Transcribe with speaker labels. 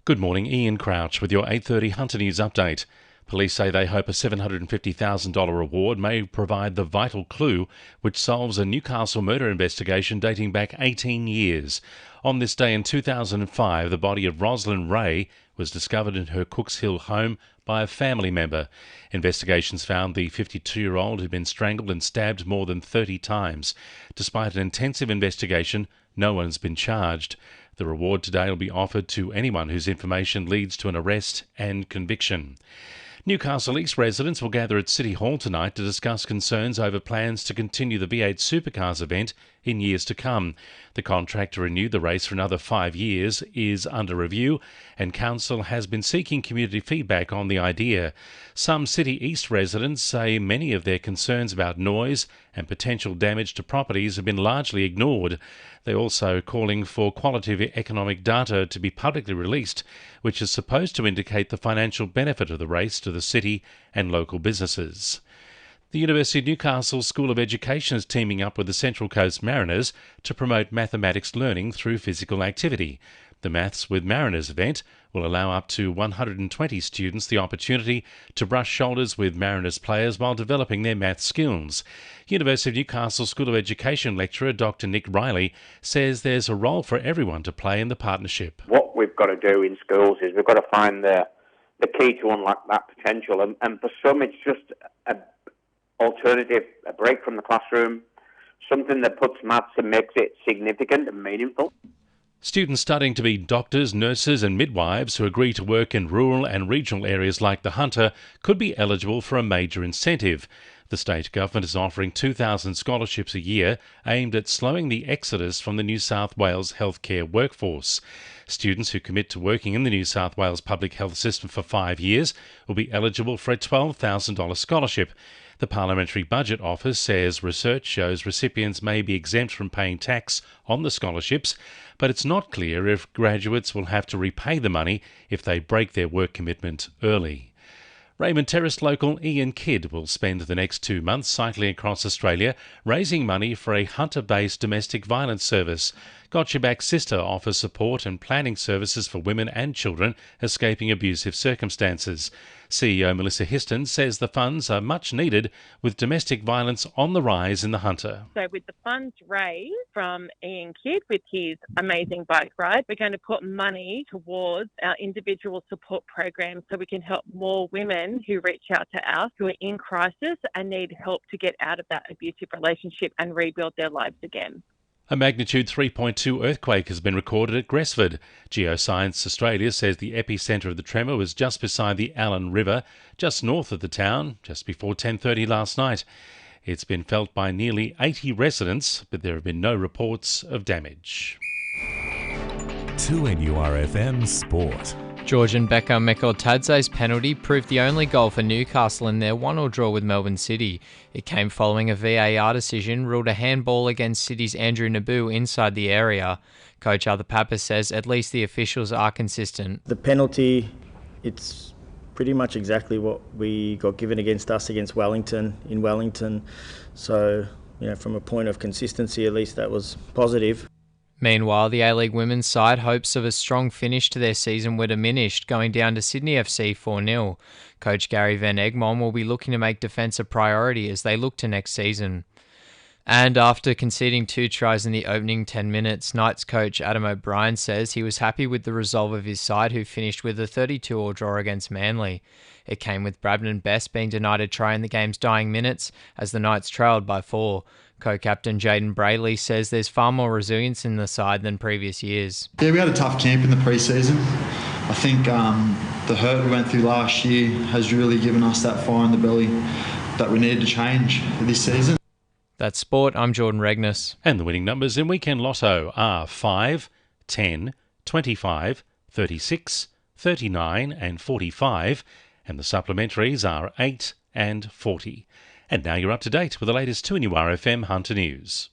Speaker 1: Good morning, Ian Crouch with your 8:30 Hunter News update. Police say they hope a $750,000 reward may provide the vital clue which solves a Newcastle murder investigation dating back 18 years. On this day in 2005, the body of Rosalind Ray was discovered in her Cooks Hill home by a family member. Investigations found the 52-year-old had been strangled and stabbed more than 30 times. Despite an intensive investigation, no one's been charged. The reward today will be offered to anyone whose information leads to an arrest and conviction. Newcastle East residents will gather at City Hall tonight to discuss concerns over plans to continue the V8 Supercars event in years to come. The contract to renew the race for another 5 years is under review, and Council has been seeking community feedback on the idea. Some City East residents say many of their concerns about noise and potential damage to properties have been largely ignored. They're also calling for qualitative economic data to be publicly released, which is supposed to indicate the financial benefit of the race to the city and local businesses. The University of Newcastle School of Education is teaming up with the Central Coast Mariners to promote mathematics learning through physical activity. The Maths with Mariners event will allow up to 120 students the opportunity to brush shoulders with Mariners players while developing their math skills. University of Newcastle School of Education lecturer Dr Nick Riley says there's a role for everyone to play in the partnership.
Speaker 2: What we've got to do in schools is we've got to find the key to unlock that potential, and for some it's just an alternative, a break from the classroom, something that puts maths and makes it significant and meaningful.
Speaker 1: Students studying to be doctors, nurses and midwives who agree to work in rural and regional areas like the Hunter could be eligible for a major incentive. The state government is offering 2,000 scholarships a year aimed at slowing the exodus from the New South Wales healthcare workforce. Students who commit to working in the New South Wales public health system for 5 years will be eligible for a $12,000 scholarship. The Parliamentary Budget Office says research shows recipients may be exempt from paying tax on the scholarships, but it's not clear if graduates will have to repay the money if they break their work commitment early. Raymond Terrace local Ian Kidd will spend the next 2 months cycling across Australia, raising money for a Hunter-based domestic violence service. Gotcha Back Sister offers support and planning services for women and children escaping abusive circumstances. CEO Melissa Histon says the funds are much needed with domestic violence on the rise in the Hunter.
Speaker 3: So with the funds raised from Ian Kidd with his amazing bike ride, we're going to put money towards our individual support program so we can help more women who reach out to us who are in crisis and need help to get out of that abusive relationship and rebuild their lives again.
Speaker 1: A magnitude 3.2 earthquake has been recorded at Gresford. Geoscience Australia says the epicentre of the tremor was just beside the Allen River, just north of the town, just before 10:30 last night. It's been felt by nearly 80 residents, but there have been no reports of damage.
Speaker 4: 2NURFM Sport.
Speaker 5: Georgian backer Mikael Tadze's penalty proved the only goal for Newcastle in their 1-1 draw with Melbourne City. It came following a VAR decision ruled a handball against City's Andrew Naboo inside the area. Coach Arthur Pappas says at least the officials are consistent.
Speaker 6: The penalty, it's pretty much exactly what we got given against us against Wellington in Wellington. So, from a point of consistency, at least that was positive.
Speaker 5: Meanwhile, the A-League women's side hopes of a strong finish to their season were diminished, going down to Sydney FC 4-0. Coach Gary Van Egmond will be looking to make defence a priority as they look to next season. And after conceding 2 tries in the opening 10 minutes, Knights coach Adam O'Brien says he was happy with the resolve of his side, who finished with a 32-all draw against Manly. It came with Bradman Best being denied a try in the game's dying minutes as the Knights trailed by 4. Co-captain Jaden Brayley says there's far more resilience in the side than previous years.
Speaker 7: Yeah, we had a tough camp in the pre-season. I think the hurt we went through last year has really given us that fire in the belly that we needed to change this season.
Speaker 5: That's sport. I'm Jordan Regnis.
Speaker 1: And the winning numbers in Weekend Lotto are 5, 10, 25, 36, 39 and 45, and the supplementaries are 8 and 40. And now you're up to date with the latest 2NURFM Hunter News.